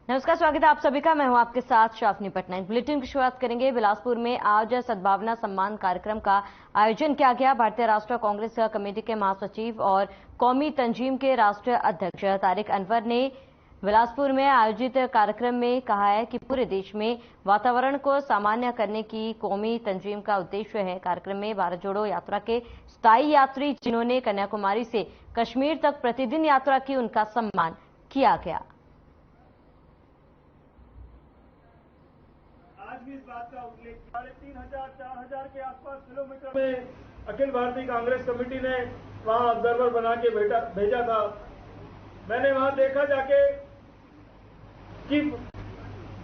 नमस्कार, स्वागत है आप सभी का। मैं हूं आपके साथ शाफनी पटनायक। बुलेटिन की शुरुआत करेंगे। बिलासपुर में आज सद्भावना सम्मान कार्यक्रम का आयोजन किया गया। भारतीय राष्ट्रीय कांग्रेस कमेटी के महासचिव और कौमी तंजीम के राष्ट्रीय अध्यक्ष तारिक अनवर ने बिलासपुर में आयोजित कार्यक्रम में कहा है कि पूरे देश में वातावरण को सामान्य करने की कौमी तंजीम का उद्देश्य है। कार्यक्रम में भारत जोड़ो यात्रा के स्थायी यात्री जिन्होंने कन्याकुमारी से कश्मीर तक प्रतिदिन यात्रा की, उनका सम्मान किया गया। आज भी इस बात का उल्लेख 3,500-4,000 के आसपास किलोमीटर में अखिल भारतीय कांग्रेस कमेटी ने वहां ऑब्जर्वर बना के भेजा था। मैंने वहां देखा जाके कि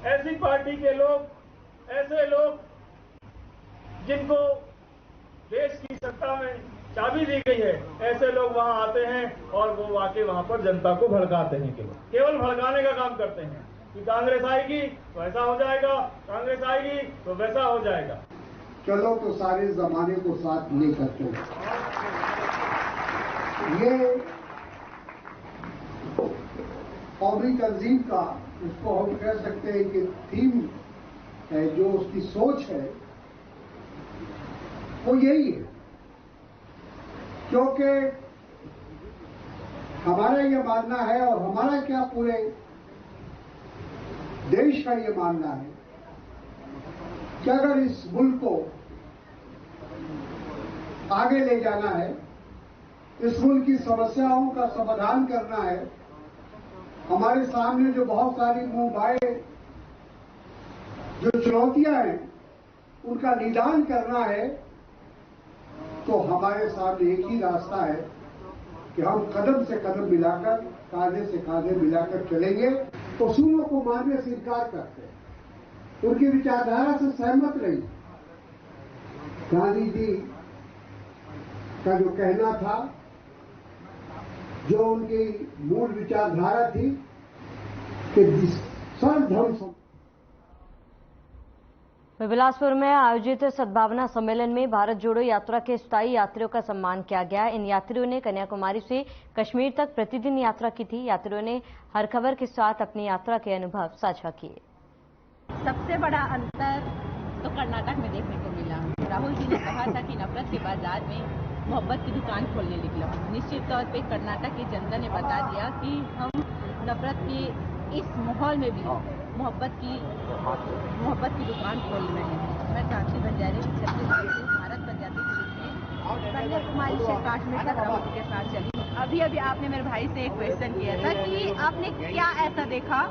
ऐसी पार्टी के लोग, ऐसे लोग जिनको देश की सत्ता में चाबी दी गई है, ऐसे लोग वहां आते हैं और वो आके वहां पर जनता को भड़काते हैं। केवल भड़काने का काम करते हैं कि कांग्रेस आएगी तो ऐसा हो जाएगा, कांग्रेस आएगी तो वैसा हो जाएगा। चलो तो सारे जमाने को साथ लेकर चलो। ये कौमी तंजीम का, उसको हम कह सकते हैं कि थीम है, जो उसकी सोच है वो यही है। क्योंकि हमारा ये मानना है, और हमारा क्या पूरे देश का ये मानना है कि अगर इस मुल्क को आगे ले जाना है, इस मुल्क की समस्याओं का समाधान करना है, हमारे सामने जो बहुत सारी मुंहबाए जो चुनौतियां हैं उनका निदान करना है, तो हमारे सामने एक ही रास्ता है कि हम कदम से कदम मिलाकर, कांधे से कांधे मिलाकर चलेंगे। उसूलों को मानने से इनकार करते हैं, उनकी विचारधारा से सहमत नहीं। गांधी जी का जो कहना था, जो उनकी मूल विचारधारा थी कि सर्वधर्म। बिलासपुर में आयोजित सद्भावना सम्मेलन में भारत जोड़ो यात्रा के स्थायी यात्रियों का सम्मान किया गया। इन यात्रियों ने कन्याकुमारी से कश्मीर तक प्रतिदिन यात्रा की थी। यात्रियों ने हर खबर के साथ अपनी यात्रा के अनुभव साझा किए। सबसे बड़ा अंतर तो कर्नाटक में देखने को मिला। राहुल जी ने कहा था कि नफरत के बाजार में मोहब्बत की दुकान खोलने निकला। निश्चित तौर पे कर्नाटक की जनता ने बता दिया कि हम नफरत के इस माहौल में भी मोहब्बत की दुकान खोल रहे हैं। मैं कांति बंजारे छत्तीसगढ़ से भारत प्रजाति के रूप में कन्याकुमारी से कश्मीर तक राहुल के साथ चली। अभी आपने मेरे भाई से एक क्वेश्चन किया था कि आपने क्या ऐसा देखा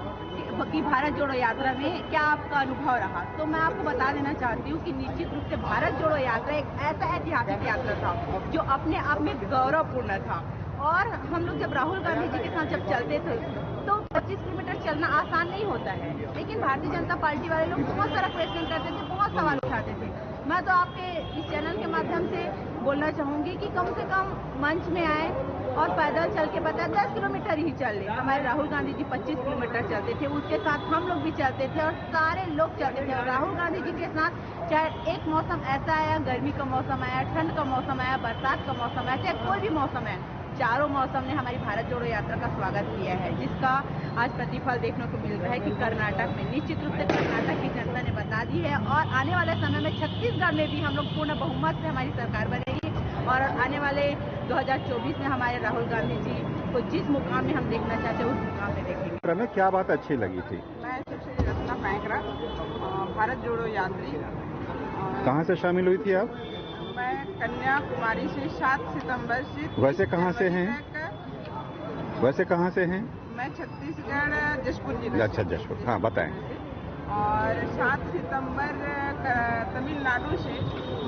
कि भारत जोड़ो यात्रा में क्या आपका अनुभव रहा, तो मैं आपको बता देना चाहती हूँ कि निश्चित रूप से भारत जोड़ो यात्रा एक ऐसा ऐतिहासिक यात्रा था जो अपने आप में गौरवपूर्ण था। और हम लोग जब राहुल गांधी जी के साथ जब चलते थे तो 25 किलोमीटर चलना आसान नहीं होता है, लेकिन भारतीय जनता पार्टी वाले लोग बहुत सारा क्वेश्चन करते थे, बहुत सवाल उठाते थे। मैं तो आपके इस चैनल के माध्यम से बोलना चाहूंगी कि कम से कम मंच में आए और पैदल चल के बताए 10 किलोमीटर ही चल ले। हमारे राहुल गांधी जी 25 किलोमीटर चलते थे, उसके साथ हम लोग भी चलते थे और सारे लोग चलते थे। और राहुल गांधी जी के साथ चाहे एक मौसम ऐसा आया, गर्मी का मौसम आया, ठंड का मौसम आया, बरसात का मौसम आया, चाहे कोई भी मौसम है, चारों मौसम ने हमारी भारत जोड़ो यात्रा का स्वागत किया है, जिसका आज प्रतिफल देखने को मिल रहा है कि कर्नाटक में निश्चित रूप से कर्नाटक की जनता ने बता दी है। और आने वाले समय में छत्तीसगढ़ में भी हम लोग पूर्ण बहुमत से हमारी सरकार बनेगी और आने वाले 2024 में हमारे राहुल गांधी जी को जिस मुकाम में हम देखना चाहते हैं उस मुकाम में देखेंगे। में क्या बात अच्छी लगी थी? मैं सुश्री रत्ना पैंकरा, भारत जोड़ो यात्री। कहाँ से शामिल हुई थी आप? मैं कन्याकुमारी से 7 सितंबर से। वैसे कहाँ से हैं? वैसे कहाँ से हैं? मैं छत्तीसगढ़ जशपुर जिला। अच्छा, जशपुर। हाँ, बताएं। और 7 सितंबर तमिलनाडु से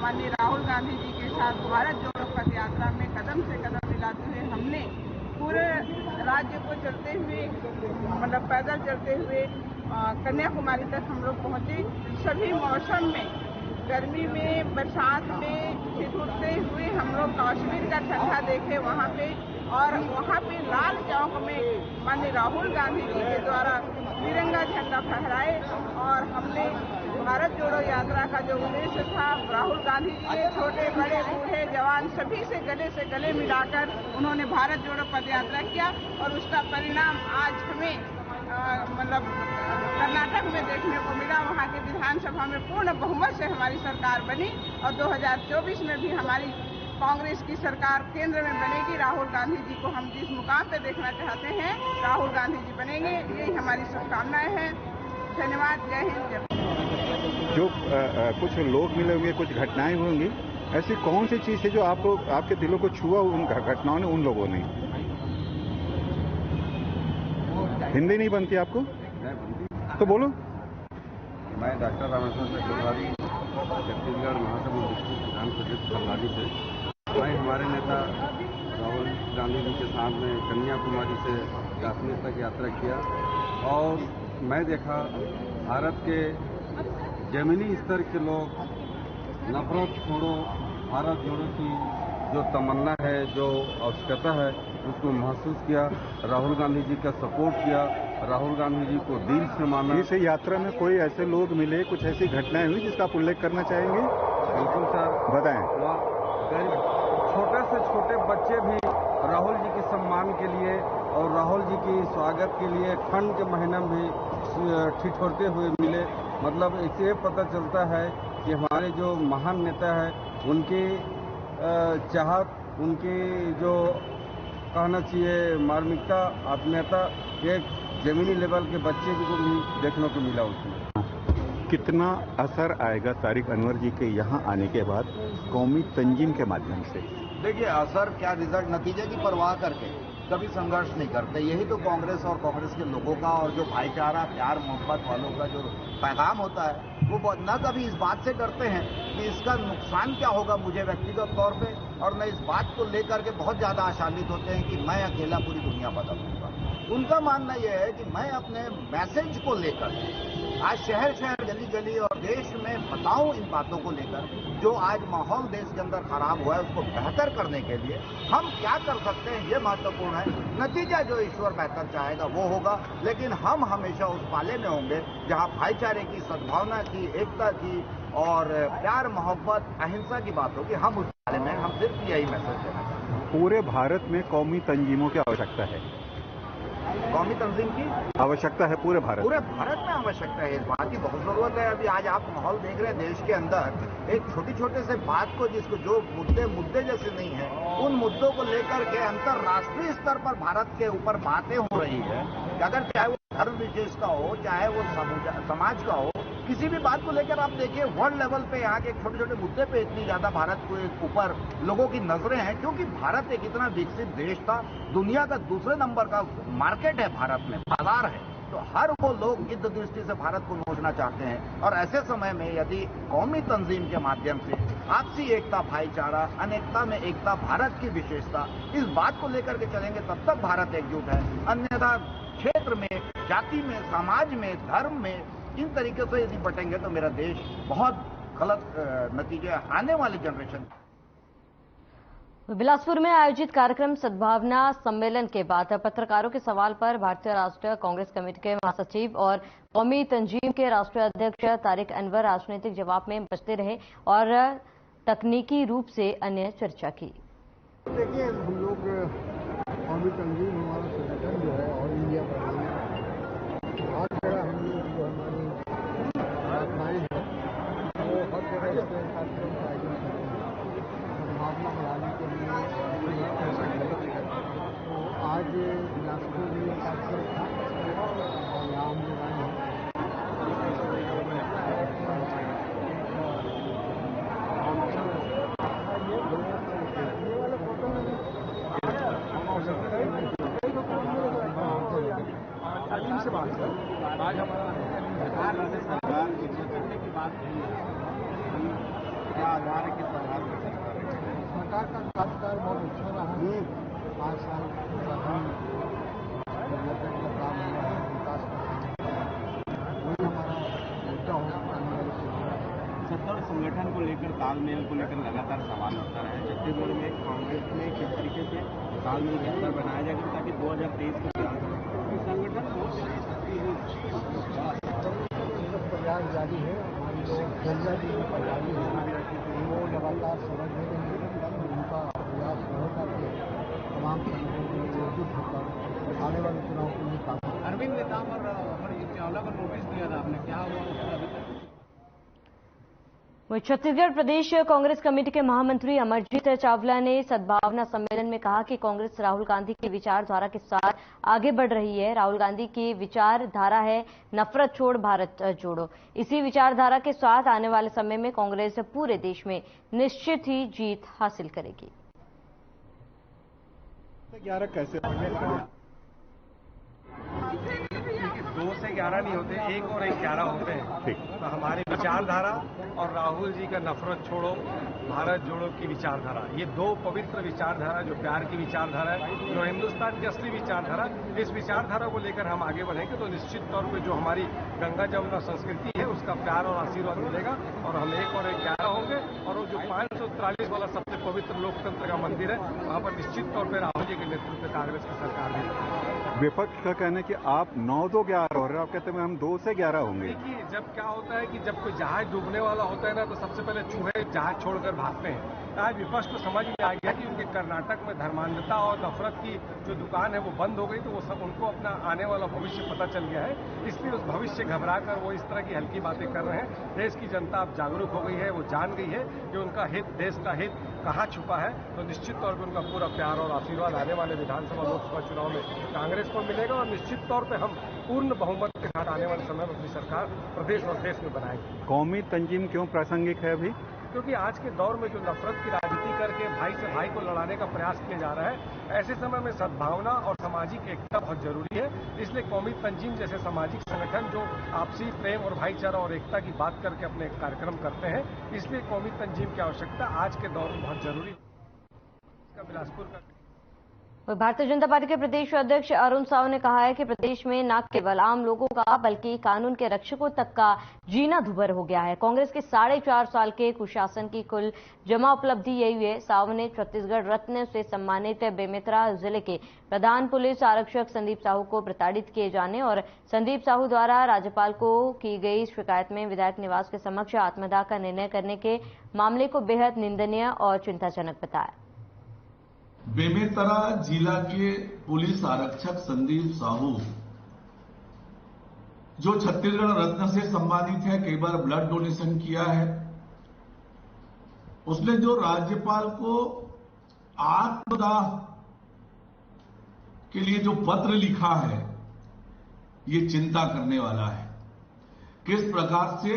माननीय राहुल गांधी जी के साथ भारत जोड़ो पद यात्रा में कदम से कदम मिलाते हुए हमने पूरे राज्य को चलते हुए, मतलब पैदल चलते हुए कन्याकुमारी तक हम लोग पहुंचे। सभी मौसम में, गर्मी में, बरसात में ठिठुरते हुए हम लोग कश्मीर का ठंडा देखे वहाँ पे, और वहाँ पे लाल चौक में माननीय राहुल गांधी जी के द्वारा तिरंगा झंडा फहराए। और हमने भारत जोड़ो यात्रा का जो उद्देश्य था, राहुल गांधी जी ने छोटे बड़े बूढ़े जवान सभी से गले मिलाकर उन्होंने भारत जोड़ो पद यात्रा किया और उसका परिणाम आज हमें मतलब कर्नाटक में देखने को मिला। वहाँ की विधानसभा में पूर्ण बहुमत से हमारी सरकार बनी और 2024 में भी हमारी कांग्रेस की सरकार केंद्र में बनेगी। राहुल गांधी जी को हम जिस मुकाम पे देखना चाहते हैं राहुल गांधी जी बनेंगे, यही हमारी शुभकामनाएं हैं। धन्यवाद। जय हिंद, जय। जो कुछ लोग मिले होंगे, कुछ घटनाएं हुई होंगी, ऐसी कौन सी चीज है जो आपके दिलों को छुआ उन घटनाओं ने, उन लोगों ने? हिंदी नहीं बनती आपको? तो बोलो। मैं डॉक्टर रामेश्वर चक्रधारी, छत्तीसगढ़ महासमुंद डिस्ट्रिक्ट विधान परिषद खरलाली से। मैं हमारे नेता राहुल गांधी जी के साथ में कन्याकुमारी से कश्मीर तक यात्रा किया और मैं देखा भारत के जमीनी स्तर के लोग नफरत छोड़ो, भारत जोड़ो की जो तमन्ना है, जो आवश्यकता है, उसको महसूस किया। राहुल गांधी जी का सपोर्ट किया, राहुल गांधी जी को दिल से माना। इस यात्रा में कोई ऐसे लोग मिले, कुछ ऐसी घटनाएं हुई जिसका आप उल्लेख करना चाहेंगे? बिल्कुल सर, बताएं। छोटे से छोटे बच्चे भी राहुल जी के सम्मान के लिए और राहुल जी की स्वागत के लिए ठंड के महीने में भी ठिठुरते हुए मिले। मतलब इससे पता चलता है कि हमारे जो महान नेता है उनकी चाहत, उनकी जो कहना चाहिए मार्मिकता, आत्मीयता एक जमीनी लेवल के बच्चे को भी देखने को मिला उसमें। कितना असर आएगा तारिक अनवर जी के यहाँ आने के बाद कौमी तंजीम के माध्यम से? देखिए, असर क्या, रिजल्ट, नतीजे की परवाह करके कभी संघर्ष नहीं करते। यही तो कांग्रेस और कांग्रेस के लोगों का और जो भाईचारा, प्यार, मोहब्बत वालों का जो पैगाम होता है, वो न कभी इस बात से डरते हैं कि इसका नुकसान क्या होगा मुझे व्यक्तिगत तौर पे, और न इस बात को लेकर के बहुत ज्यादा आशान्वित होते हैं कि मैं अकेला पूरी दुनिया बदल दूंगा। उनका मानना यह है कि मैं अपने मैसेज को लेकर आज शहर शहर, गली गली और देश में बताऊं इन बातों को लेकर, जो आज माहौल देश के अंदर खराब हुआ है उसको बेहतर करने के लिए हम क्या कर सकते हैं, ये महत्वपूर्ण है। नतीजा जो ईश्वर बेहतर चाहेगा वो होगा, लेकिन हम हमेशा उस पाले में होंगे जहां भाईचारे की, सद्भावना की, एकता की और प्यार, मोहब्बत, अहिंसा की बात होगी। हम उस पाले में, हम सिर्फ यही मैसेज देना चाहते हैं। पूरे भारत में कौमी तंजीमों की आवश्यकता है। कौमी तंजीम की आवश्यकता है पूरे भारत में आवश्यकता है। इस बात की बहुत जरूरत है। अभी आज आप माहौल देख रहे हैं देश के अंदर, एक छोटे से बात को, जिसको जो मुद्दे जैसे नहीं है, उन मुद्दों को लेकर के अंतर्राष्ट्रीय स्तर पर भारत के ऊपर बातें हो रही है कि अगर चाहे वो धर्म विशेष का हो, चाहे वो समाज का हो, किसी भी बात को लेकर आप देखिए वर्ल्ड लेवल पे यहाँ के छोटे मुद्दे पे इतनी ज्यादा भारत के ऊपर लोगों की नजरें हैं, क्योंकि भारत एक इतना विकसित देश था, दुनिया का दूसरे नंबर का मार्केट है भारत में, बाजार है। तो हर वो लोग गिद्ध दृष्टि से भारत को नोचना चाहते हैं, और ऐसे समय में यदि कौमी तंजीम के माध्यम से आपसी एकता, भाईचारा, अनेकता में एकता, भारत की विशेषता, इस बात को लेकर के चलेंगे तब तक भारत एकजुट है। अन्यथा क्षेत्र में, जाति में, समाज में, धर्म में इन तरीके से यदि बटेंगे तो मेरा देश बहुत गलत नतीजे आने वाली जनरेशन। बिलासपुर में आयोजित कार्यक्रम सद्भावना सम्मेलन के बाद पत्रकारों के सवाल पर भारतीय राष्ट्रीय कांग्रेस कमेटी के महासचिव और कौमी तंजीम के राष्ट्रीय अध्यक्ष तारिक अनवर राजनीतिक जवाब में बचते रहे और तकनीकी रूप से अन्य चर्चा की। देखिए, हम लोग कौमी तंजीम, हमारा संगठन जो है ऑल इंडिया पर हर जगह हम लोग जो हमारी प्रार्थनाएं हैं वो हर जगह इसके कार्यक्रम का आयोजन करते हैं, सद्भावना बढ़ाने के लिए। तो आज बिलासपुर में कार्यक्रम था और यहाँ हम लोग आए हैं। से बात है आज हमारा सरकार की करने की बात नहीं है, क्या आधार है कि सरकार का कार्यकाल बहुत अच्छा रहा। 5 साल डेवलपमेंट का काम हुआ है, विकास का काम, वही हमारा मुद्दा हो। सत्ता संगठन को लेकर, तालमेल को लेकर लगातार सवाल उठता रहा है। छत्तीसगढ़ में कांग्रेस में किस तरीके से तालमेल बेहतर बनाया जाएगा ताकि 2023 के संगठन प्रयास जारी है। हमारी जो जनता की तैयारी है वो लगातार समझ रहे हैं, उनका प्रयास रहेगा कि तमाम संगठनों को एकजुट होकर आने वाले चुनाव के लिए काम विभिन्न नेताओं पर अमरजीत चावला को नोटिस दिया था आपने, क्या हुआ अभी तक? वहीं छत्तीसगढ़ प्रदेश कांग्रेस कमेटी के महामंत्री अमरजीत चावला ने सद्भावना सम्मेलन में कहा कि कांग्रेस राहुल गांधी की विचारधारा के साथ आगे बढ़ रही है। राहुल गांधी की विचारधारा है नफरत छोड़ भारत जोड़ो। इसी विचारधारा के साथ आने वाले समय में कांग्रेस पूरे देश में निश्चित ही जीत हासिल करेगी। 11 कैसे 2 से 11 नहीं होते, 1 और 1 11 होते हैं। तो हमारी विचारधारा और राहुल जी का नफरत छोड़ो भारत जोड़ो की विचारधारा, ये 2 पवित्र विचारधारा, जो प्यार की विचारधारा है, जो हिंदुस्तान की असली विचारधारा, इस विचारधारा को लेकर हम आगे बढ़ेंगे तो निश्चित तौर पे जो हमारी गंगा जमुना संस्कृति है उसका प्यार और आशीर्वाद मिलेगा और हम 1 और 1 11 होंगे। और वो जो 543 वाला सबसे पवित्र लोकतंत्र का मंदिर है, वहां पर निश्चित तौर पर राहुल जी के नेतृत्व में कांग्रेस की सरकार है। विपक्ष का कहना है कि आप 9-2-11 हो रहे हैं, आप कहते हैं हम 2 से 11 होंगे। देखिए, जब क्या होता है कि जब कोई जहाज डूबने वाला होता है ना, तो सबसे पहले चूहे जहाज छोड़कर भागते हैं। आज विपक्ष को समझ में आ गया कि उनके कर्नाटक में धर्मांधता और नफरत की जो दुकान है वो बंद हो गई, तो वो सब उनको अपना आने वाला भविष्य पता चल गया है। इसलिए उस भविष्य से घबराकर वो इस तरह की हल्की बातें कर रहे हैं। देश की जनता अब जागरूक हो गई है, वो जान गई है कि उनका हित, देश का हित कहाँ छुपा है। तो निश्चित तौर पर उनका पूरा प्यार और आशीर्वाद आने वाले विधानसभा लोकसभा चुनाव में कांग्रेस को मिलेगा और निश्चित तौर पर हम पूर्ण बहुमत के साथ आने वाले समय में अपनी सरकार प्रदेश और देश में बनाएगी। कौमी तंजीम क्यों प्रासंगिक है अभी? क्योंकि आज के दौर में जो नफरत की राजनीति करके भाई से भाई को लड़ाने का प्रयास किया जा रहा है, ऐसे समय में सद्भावना और सामाजिक एकता बहुत जरूरी है। इसलिए कौमी तंजीम जैसे सामाजिक संगठन जो आपसी प्रेम और भाईचारा और एकता की बात करके अपने कार्यक्रम करते हैं, इसलिए कौमी तंजीम की आवश्यकता आज के दौर में बहुत जरूरी है। इसका बिलासपुर का भारतीय जनता पार्टी के प्रदेश अध्यक्ष अरुण साव ने कहा है कि प्रदेश में न केवल आम लोगों का बल्कि कानून के रक्षकों तक का जीना दुभर हो गया है। कांग्रेस के 4.5 साल के कुशासन की कुल जमा उपलब्धि यही है। साव ने छत्तीसगढ़ रत्न से सम्मानित बेमेतरा जिले के प्रधान पुलिस आरक्षक संदीप साहू को प्रताड़ित किए जाने और संदीप साहू द्वारा राज्यपाल को की गई शिकायत में विधायक निवास के समक्ष आत्मदाह का निर्णय करने के मामले को बेहद निंदनीय और चिंताजनक बताया। बेमेतरा जिला के पुलिस आरक्षक संदीप साहू जो छत्तीसगढ़ रत्न से सम्मानित है, कई बार ब्लड डोनेशन किया है, उसने जो राज्यपाल को आत्मदाह के लिए जो पत्र लिखा है, ये चिंता करने वाला है। किस प्रकार से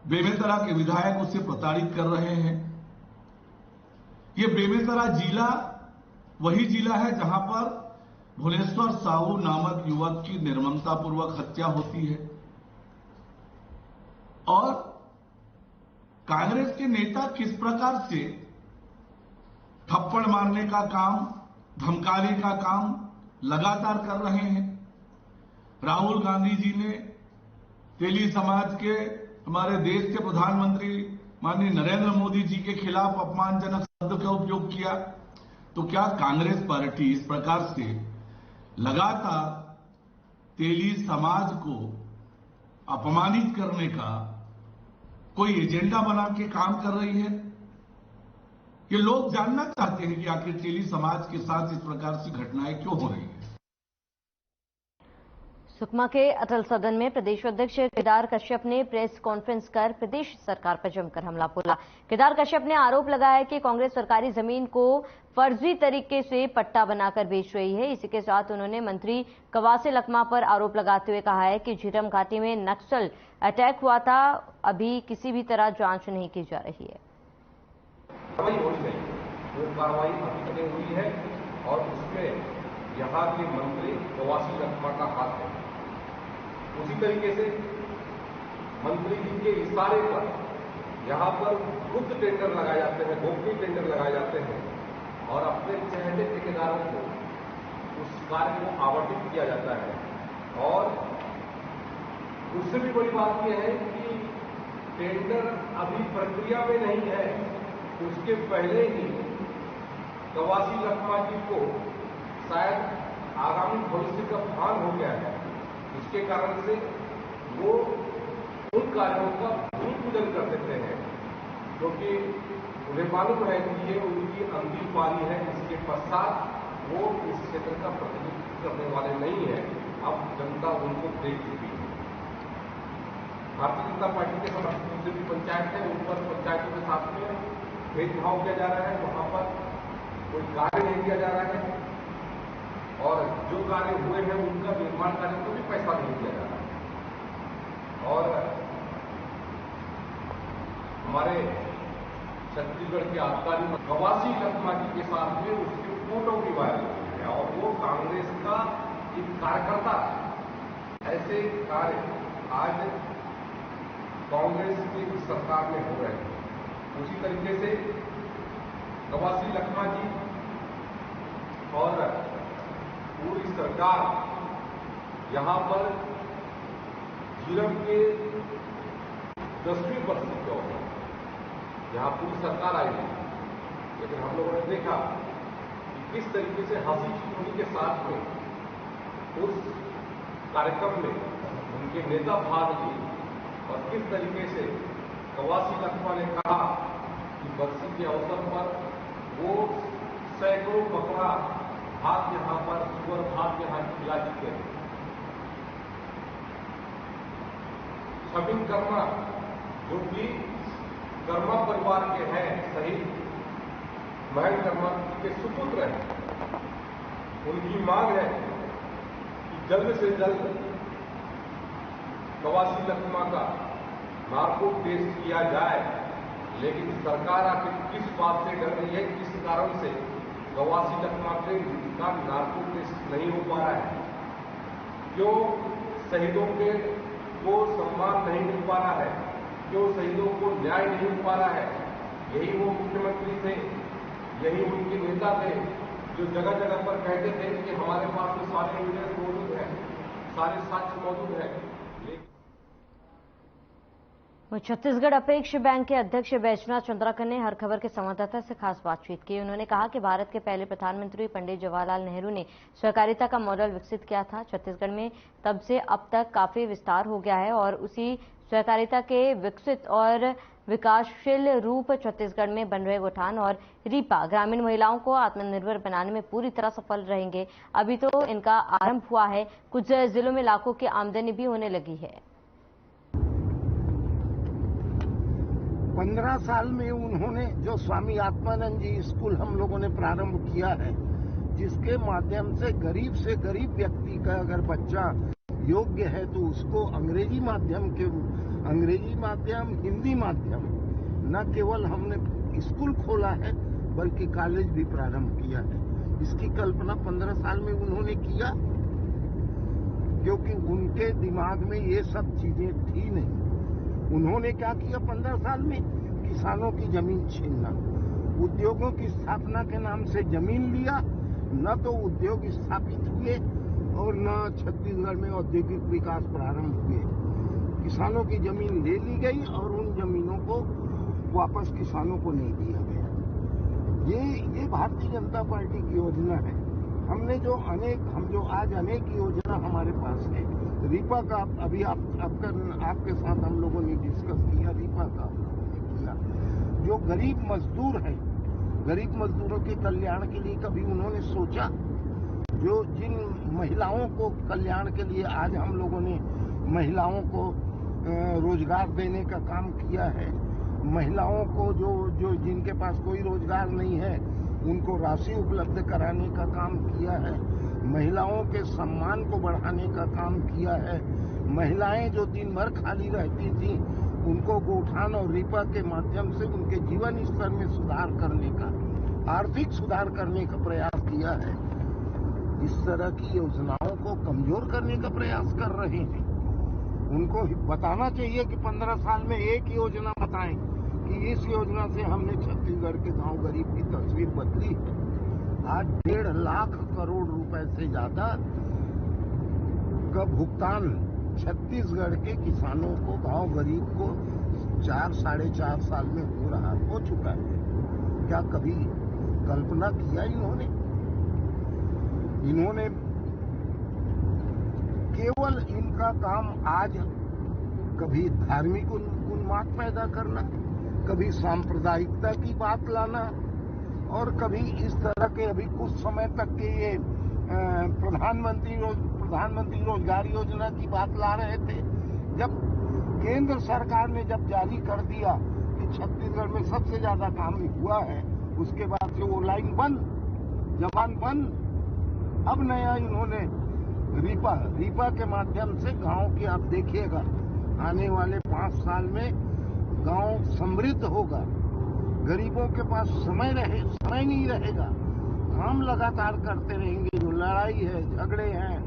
बेमेतरा के विधायक उसे प्रताड़ित कर रहे हैं। ये बेमेतरा जिला वही जिला है जहां पर भुवनेश्वर साहू नामक युवक की निर्ममतापूर्वक हत्या होती है और कांग्रेस के नेता किस प्रकार से थप्पड़ मारने का काम, धमकाने का काम लगातार कर रहे हैं। राहुल गांधी जी ने तेली समाज के, हमारे देश के प्रधानमंत्री माननीय नरेंद्र मोदी जी के खिलाफ अपमानजनक शब्द का उपयोग किया। तो क्या कांग्रेस पार्टी इस प्रकार से लगातार तेली समाज को अपमानित करने का कोई एजेंडा बना के काम कर रही है? ये लोग जानना चाहते हैं कि आखिर तेली समाज के साथ इस प्रकार की घटनाएं क्यों हो रही है। सुकमा के अटल सदन में प्रदेश अध्यक्ष केदार कश्यप ने प्रेस कॉन्फ्रेंस कर प्रदेश सरकार पर जमकर हमला बोला। केदार कश्यप ने आरोप लगाया कि कांग्रेस सरकारी जमीन को फर्जी तरीके से पट्टा बनाकर बेच रही है। इसी के साथ उन्होंने मंत्री कवासी लखमा पर आरोप लगाते हुए कहा है कि झीरम घाटी में नक्सल अटैक हुआ था, अभी किसी भी तरह जांच नहीं की जा रही है। कार्रवाई अभी तक हुई है और उसमें यहाँ के मंत्री कवासी लखमा का हाथ है। उसी तरीके से मंत्री जी के इशारे पर यहां पर गुप्त टेंडर लगाए जाते हैं, गोपनीय टेंडर लगाए जाते हैं और अपने चहेते ठेकेदारों को उस कार्य को आवंटित किया जाता है। और उससे भी बड़ी बात यह है कि टेंडर अभी प्रक्रिया में नहीं है, उसके पहले ही कवासी लखमा जी को शायद आगामी भविष्य का भान हो गया है। इसके कारण से वो उन कार्यों का भूमि पूजन कर देते हैं, क्योंकि उन्हें मालूम है कि ये उनकी अंतिम पारी है। इसके पश्चात वो इस क्षेत्र का प्रतिनिधित्व करने वाले नहीं है। अब जनता उनको देख चुकी है। भारतीय जनता पार्टी के समर्थित जो भी पंचायत है, उन पर पंचायतों के साथ में भेदभाव किया जा रहा है, वहां पर कोई कार्य नहीं किया जा रहा है और जो कार्य हुए हैं उनका निर्माण कार्य को भी पैसा नहीं दिया जा रहा है। और हमारे छत्तीसगढ़ के आबकारी कवासी लखमाजी के साथ में उसके फोटो की वायरल हुई है और वो कांग्रेस का एक कार्यकर्ता है। ऐसे कार्य आज कांग्रेस की सरकार में हो रहे हैं। उसी तरीके से कवासी लखमाजी और पूरी सरकार यहां पर जीरम के 10वीं बरसी के अवसर यहां पूरी सरकार आई है, लेकिन हम लोगों ने देखा कि किस तरीके से हंसी ठिठोली के साथ में उस कार्यक्रम में उनके नेता भाग लिए और किस तरीके से कवासी लखमा ने कहा कि बरसी के अवसर पर वो सैकड़ों बकरा भात यहां पर सुअर भात यहां खिला चुके हैं। छबिन कर्मा जो कि कर्मा परिवार के हैं, सहित महल कर्मा के सुपुत्र हैं, उनकी मांग है कि जल्द से जल्द कवासी लखमा का नार्को टेस्ट किया जाए। लेकिन सरकार आखिर किस बात से डर रही है, किस कारण से कवासी लखमा का नार्को टेस्ट नहीं हो पा रहा है? क्यों शहीदों के को सम्मान नहीं मिल पा रहा है? क्यों शहीदों को न्याय नहीं मिल पा रहा है? यही वो मुख्यमंत्री थे, यही उनके नेता थे जो जगह जगह पर कहते थे कि हमारे पास तो सारे एविडेंस मौजूद है, सारे साक्ष्य मौजूद है। वो छत्तीसगढ़ अपेक्ष बैंक के अध्यक्ष बैजनाथ चंद्राकर ने हर खबर के संवाददाता से खास बातचीत की। उन्होंने कहा कि भारत के पहले प्रधानमंत्री पंडित जवाहरलाल नेहरू ने सहकारिता का मॉडल विकसित किया था। छत्तीसगढ़ में तब से अब तक काफी विस्तार हो गया है और उसी सहकारिता के विकसित और विकासशील रूप छत्तीसगढ़ में बन रहे गोठान और रीपा ग्रामीण महिलाओं को आत्मनिर्भर बनाने में पूरी तरह सफल रहेंगे। अभी तो इनका आरंभ हुआ है, कुछ जिलों में लाखों की आमदनी भी होने लगी है। 15 साल में उन्होंने जो स्वामी आत्मानंद जी स्कूल हम लोगों ने प्रारंभ किया है, जिसके माध्यम से गरीब व्यक्ति का अगर बच्चा योग्य है तो उसको अंग्रेजी माध्यम, हिंदी माध्यम, न केवल हमने स्कूल खोला है बल्कि कॉलेज भी प्रारंभ किया है। इसकी कल्पना 15 साल में उन्होंने किया, क्योंकि उनके दिमाग में ये सब चीजें थी नहीं। उन्होंने क्या किया 15 साल में? किसानों की जमीन छीनना, उद्योगों की स्थापना के नाम से जमीन लिया, न तो उद्योग स्थापित हुए और न छत्तीसगढ़ में औद्योगिक विकास प्रारंभ हुए। किसानों की जमीन ले ली गई और उन जमीनों को वापस किसानों को नहीं दिया गया। ये भारतीय जनता पार्टी की योजना है। हम जो आज अनेक योजना हमारे पास है, रीपा का अभी आपके साथ हम लोगों ने डिस्कस किया, रीपा का हम लोगों ने किया। जो गरीब मजदूर हैं, गरीब मजदूरों के कल्याण के लिए कभी उन्होंने सोचा? जो जिन महिलाओं को कल्याण के लिए आज हम लोगों ने महिलाओं को रोजगार देने का काम किया है, महिलाओं को जो जिनके पास कोई रोजगार नहीं है उनको राशि उपलब्ध कराने का काम किया है, महिलाओं के सम्मान को बढ़ाने का काम किया है, महिलाएं जो दिन भर खाली रहती थी उनको गोठान और रीपा के माध्यम से उनके जीवन स्तर में सुधार करने का, आर्थिक सुधार करने का प्रयास किया है। इस तरह की योजनाओं को कमजोर करने का प्रयास कर रहे हैं। उनको बताना चाहिए कि 15 साल में एक योजना बताएं कि इस योजना से हमने छत्तीसगढ़ के गांव गरीब की तस्वीर बदली है। आज 1.5 लाख करोड़ रुपए से ज्यादा का भुगतान छत्तीसगढ़ के किसानों को, गांव गरीब को 4-4.5 साल में हो चुका है। क्या कभी कल्पना किया इन्होंने केवल इनका काम आज कभी धार्मिक उन्माद पैदा करना, कभी सांप्रदायिकता की बात लाना, और कभी इस तरह के अभी कुछ समय तक के ये प्रधानमंत्री रोजगार योजना की बात ला रहे थे। जब केंद्र सरकार ने जब जारी कर दिया कि छत्तीसगढ़ में सबसे ज्यादा काम हुआ है, उसके बाद से वो लाइन बंद, जवान बंद। अब नया इन्होंने रीपा के माध्यम से गांव की, आप देखिएगा आने वाले 5 साल में गांव समृद्ध होगा, गरीबों के पास समय नहीं रहेगा, काम लगातार करते रहेंगे। जो लड़ाई है, झगड़े हैं,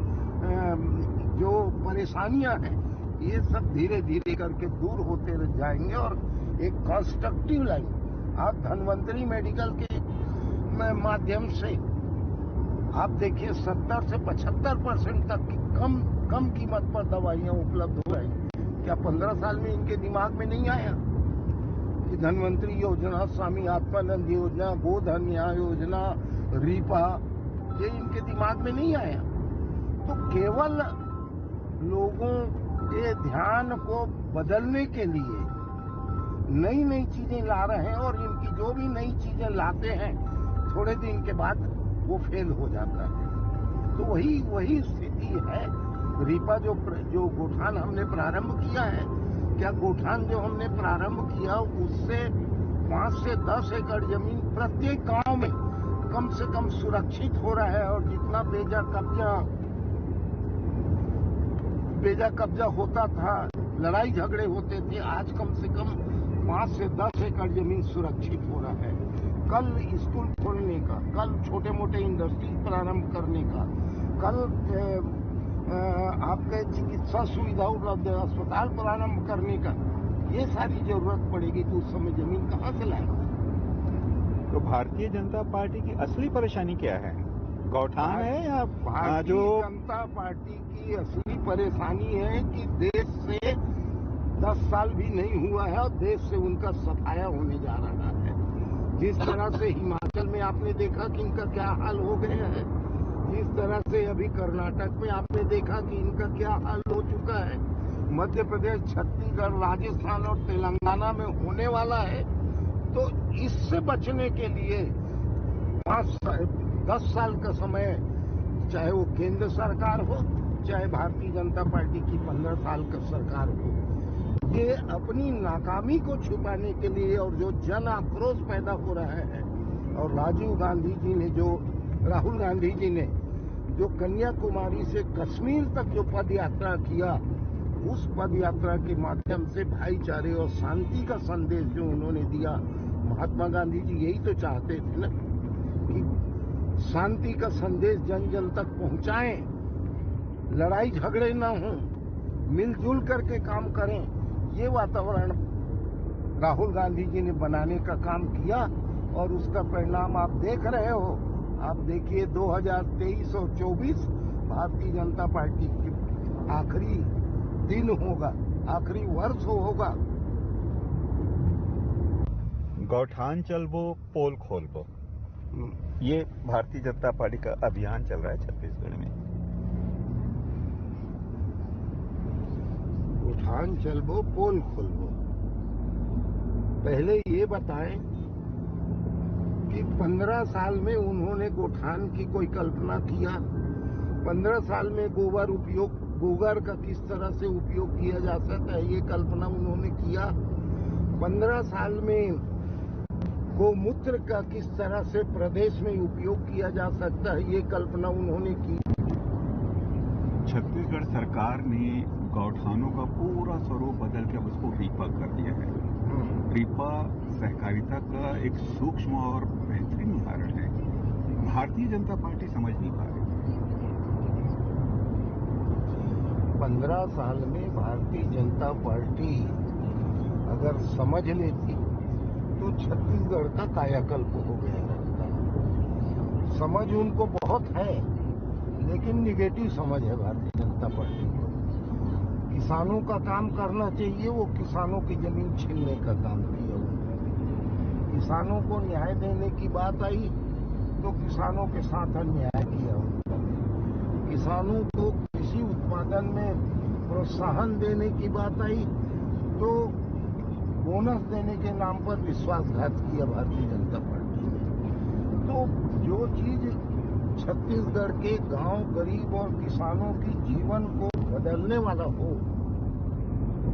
जो परेशानियां हैं, ये सब धीरे धीरे करके दूर होते रह जाएंगे और एक कंस्ट्रक्टिव लाइन, आप धन्वंतरी मेडिकल के माध्यम से आप देखिए 70 से 75% तक कम कीमत पर दवाइयां उपलब्ध हो रही। क्या 15 साल में इनके दिमाग में नहीं आया कि धन्वंतरी योजना, स्वामी आत्मानंद योजना, गोधन न्याय योजना, रीपा, ये इनके दिमाग में नहीं आया? तो केवल लोगों के ध्यान को बदलने के लिए नई नई चीजें ला रहे हैं और इनकी जो भी नई चीजें लाते हैं थोड़े दिन के बाद वो फेल हो जाता है। तो वही स्थिति है। रीपा जो गोठान हमने प्रारंभ किया है, क्या गोठान जो हमने प्रारंभ किया उससे 5 से 10 एकड़ जमीन प्रत्येक गांव में कम से कम सुरक्षित हो रहा है और जितना बेजा कब्जा होता था, लड़ाई झगड़े होते थे, आज कम से कम 5 से 10 एकड़ जमीन सुरक्षित हो रहा है। कल स्कूल खोलने का, कल छोटे मोटे इंडस्ट्रीज प्रारंभ करने का, कल आपके चिकित्सा सुविधा उपलब्ध अस्पताल प्रारंभ करने का, ये सारी जरूरत पड़ेगी तो उस समय जमीन कहाँ से लाएंगे? तो भारतीय जनता पार्टी की असली परेशानी क्या है? गौठान है या भारतीय जनता पार्टी की असली परेशानी है कि देश से 10 साल भी नहीं हुआ है और देश से उनका सफाया होने जा रहा है। जिस तरह से हिमाचल में आपने देखा कि इनका क्या हाल हो गया है, जिस तरह से अभी कर्नाटक में आपने देखा कि इनका क्या हाल हो चुका है, मध्य प्रदेश, छत्तीसगढ़, राजस्थान और तेलंगाना में होने वाला है। तो इससे बचने के लिए 10 साल का समय, चाहे वो केंद्र सरकार हो, चाहे भारतीय जनता पार्टी की 15 साल का सरकार हो, ये अपनी नाकामी को छुपाने के लिए और जो जन आक्रोश पैदा हो रहा है, और राहुल गांधी जी ने जो कन्याकुमारी से कश्मीर तक जो पद यात्रा किया, उस पद यात्रा के माध्यम से भाईचारे और शांति का संदेश जो उन्होंने दिया, महात्मा गांधी जी यही तो चाहते थे ना कि शांति का संदेश जन जन तक पहुंचाएं, लड़ाई झगड़े न हों, मिलजुल करके काम करें। ये वातावरण राहुल गांधी जी ने बनाने का काम किया और उसका परिणाम आप देख रहे हो। आप देखिए 2023 और 24 भारतीय जनता पार्टी की आखिरी दिन होगा, आखिरी वर्ष होगा। गौठान चलबो पोल खोलबो, ये भारतीय जनता पार्टी का अभियान चल रहा है छत्तीसगढ़ में। गौठान चलबो पोल खोलबो, पहले ये बताएं कि 15 साल में उन्होंने गोठान की कोई कल्पना किया? 15 साल में गोबर का किस तरह से उपयोग किया जा सकता है, ये कल्पना उन्होंने किया? 15 साल में गोमूत्र का किस तरह से प्रदेश में उपयोग किया जा सकता है, ये कल्पना उन्होंने की? छत्तीसगढ़ सरकार ने गौठानों का पूरा स्वरूप बदल के अब उसको रीपा कर दिया है। रीपा सहकारिता का एक सूक्ष्म और बेहतरीन उदाहरण है। भारतीय जनता पार्टी समझ नहीं पा रही। 15 साल में भारतीय जनता पार्टी अगर समझ लेती तो छत्तीसगढ़ का कायाकल्प हो गया रहता। समझ उनको बहुत है, लेकिन निगेटिव समझ है भारतीय जनता पार्टी को। किसानों का काम करना चाहिए, वो किसानों की जमीन छीनने का काम किया। किसानों को न्याय देने की बात आई तो किसानों के साथ अन्याय किया। किसानों को कृषि उत्पादन में प्रोत्साहन देने की बात आई तो बोनस देने के नाम पर विश्वासघात किया भारतीय जनता पार्टी ने। चीज छत्तीसगढ़ के गांव, गरीब और किसानों की जीवन को बदलने वाला हो,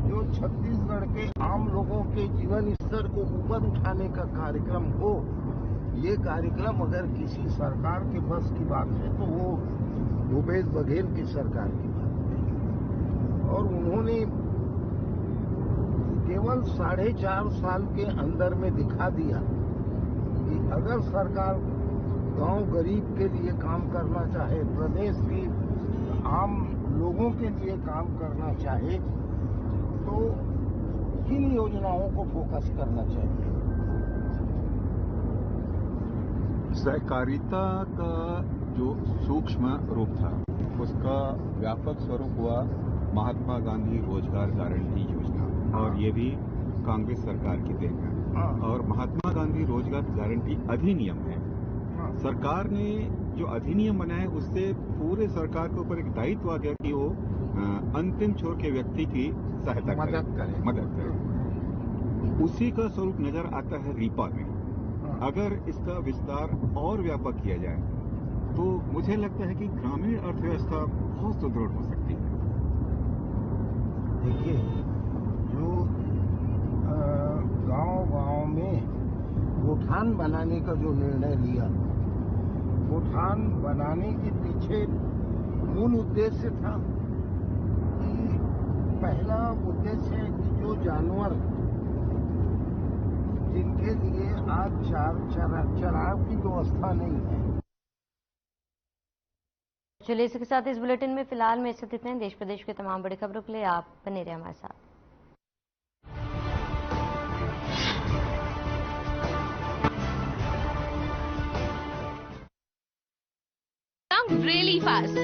जो छत्तीसगढ़ के आम लोगों के जीवन स्तर को ऊपर उठाने का कार्यक्रम हो, ये कार्यक्रम अगर किसी सरकार के बस की बात है तो वो भूपेश बघेल की सरकार की बात है। और उन्होंने केवल 4.5 साल के अंदर में दिखा दिया कि अगर सरकार गांव गरीब के लिए काम करना चाहे, प्रदेश की आम लोगों के लिए काम करना चाहे, तो किन योजनाओं को फोकस करना चाहिए। सहकारिता का जो सूक्ष्म रूप था उसका व्यापक स्वरूप हुआ महात्मा गांधी रोजगार गारंटी योजना, और ये भी कांग्रेस सरकार की देन है। और महात्मा गांधी रोजगार गारंटी अधिनियम है, सरकार ने जो अधिनियम बनाया उससे पूरे सरकार के ऊपर एक दायित्व आ गया कि वो अंतिम छोर के व्यक्ति की सहायता मदद करे। उसी का स्वरूप नजर आता है रीपा में। अगर इसका विस्तार और व्यापक किया जाए तो मुझे लगता है कि ग्रामीण अर्थव्यवस्था बहुत सुदृढ़ हो सकती है। देखिए, जो गांव-गांव में गोठान बनाने का जो निर्णय लिया, गोठान बनाने के पीछे मूल उद्देश्य था कि पहला उद्देश्य है कि जो जानवर जिनके लिए आज चराव की व्यवस्था नहीं है। चलिए, इसके साथ इस बुलेटिन में फिलहाल में इससे इतने। देश प्रदेश के तमाम बड़ी खबरों के लिए आप बने रहिए हमारे साथ। Really fast.